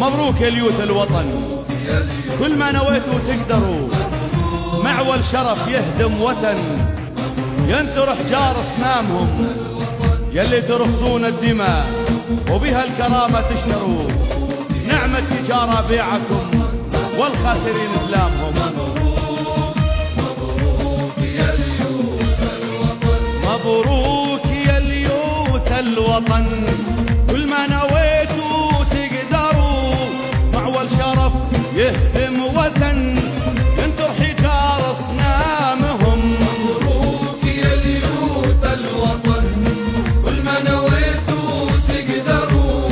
مبروك يا ليوث الوطن، كل ما نويتوا تقدروا، معول شرف يهدم وطن، ينثر حجار صنامهم، يلي ترخصون الدماء وبها الكرامة تشتروا، نعم التجارة بيعكم والخاسرين إسلامهم. مبروك يا ليوث الوطن، كل ما نويتوا تقدروا، معول شرف يهدم وطن، ينثر حجار صنامهم. مبروك يا ليوث الوطن، كل ما نويتوا تقدروا،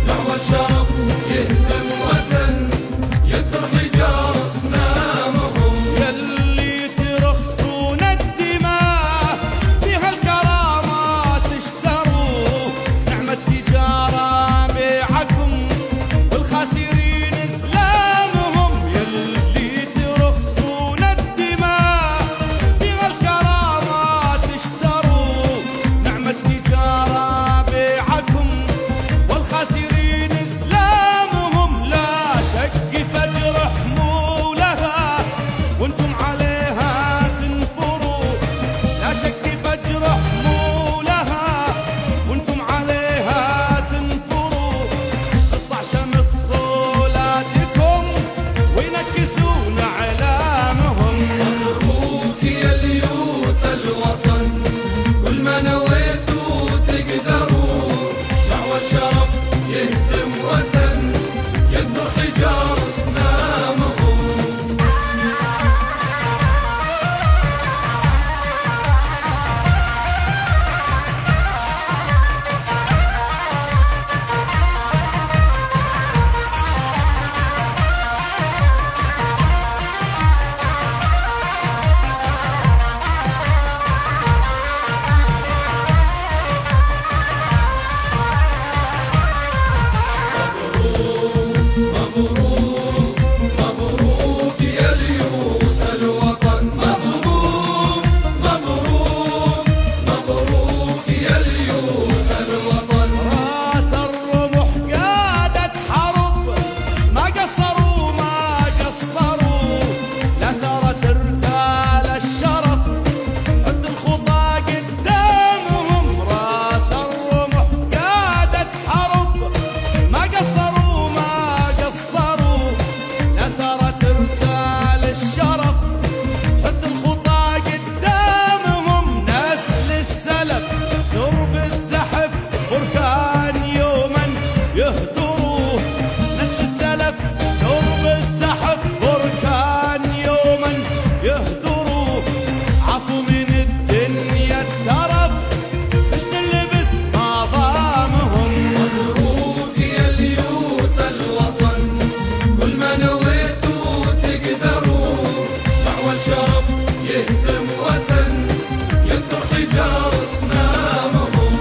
معول شرف يهدم وطن، ينثر حجار صنامهم. يلي ترخصون الدماء بها الكرامة تشتروا، نعم التجارة بيعكم والخاسرين إسلامهم. يلي ترخصون الدماء بها الكرامة تشتروا، نعم التجارة بيعكم والخاسرين إسلامهم. لا شك فجر حمولها وانتم عليها تنفروا، لا شك فجر حمولها وانتم عليها تنفروا، تسطع شمس صولاتكم وينكسون اعلامهم. مبروك يا ليوث الوطن، كل ما نويتوا تقدروا، معول شرف يهدم وطن، ينثر حجار صنامهم. مبروك يا ليوث الوطن، مبروك مبروك مبروك يا ليوث الوطن. راس الرمح قادت حرب، ما قصروا ما قصروا، لا سارت ارتال الشرف، حد الخطى قدامهم. راس الرمح قادت حرب، ما قصروا ما قصروا، لا سارت ارتال الشرف، حد الخطى قدامهم. نسل السلف سرب الزحف بركان يوما يهدروه، نسل السلف سرب الزحف بركان يوما يهدروه، عفوا من الدنيا الترف، خشت اللبس ما ضامهم. مبروك يا ليوث الوطن، كل ما نويتوا تقدروا، معول شرف يهدم وطن، ينثر حجار صنامهم.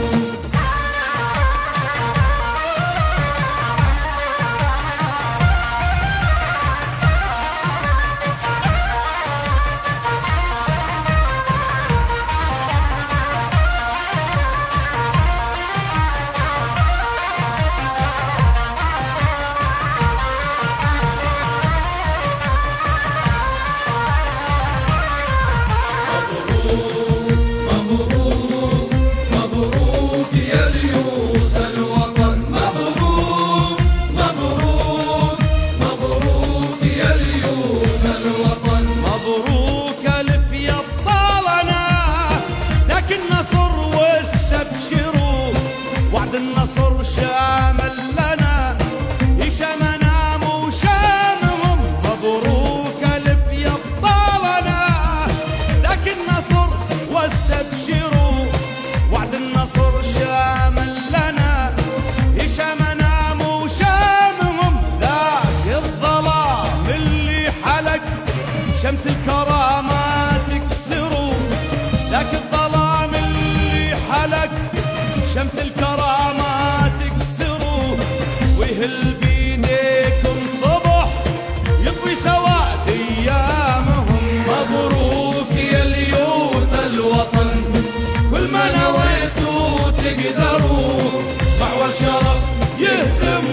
مبروك يا ليوث الوطن، مبروك مبروك مبروك يا ليوث الوطن. مبروك الف يا الطالنا، لكن نصر واستبشروا، وعد النصر شامل لنا، يشامنا مو شامهم. مبروك الف يا الطالنا، لكن نصر واستبشروا، وعد النصر شامل لنا، يشامنا مو شامهم. ذاك الظلام اللي حلق شمس الكرامة تكسروا، ذاك الظلام اللي حلق شمس الكرامة تكسروا، ويهل بيديكم صبح يطوي سواد ايامهم. مبروك يا ليوث الوطن، كل ما نويتوا تقدروا، معول شرف يهدم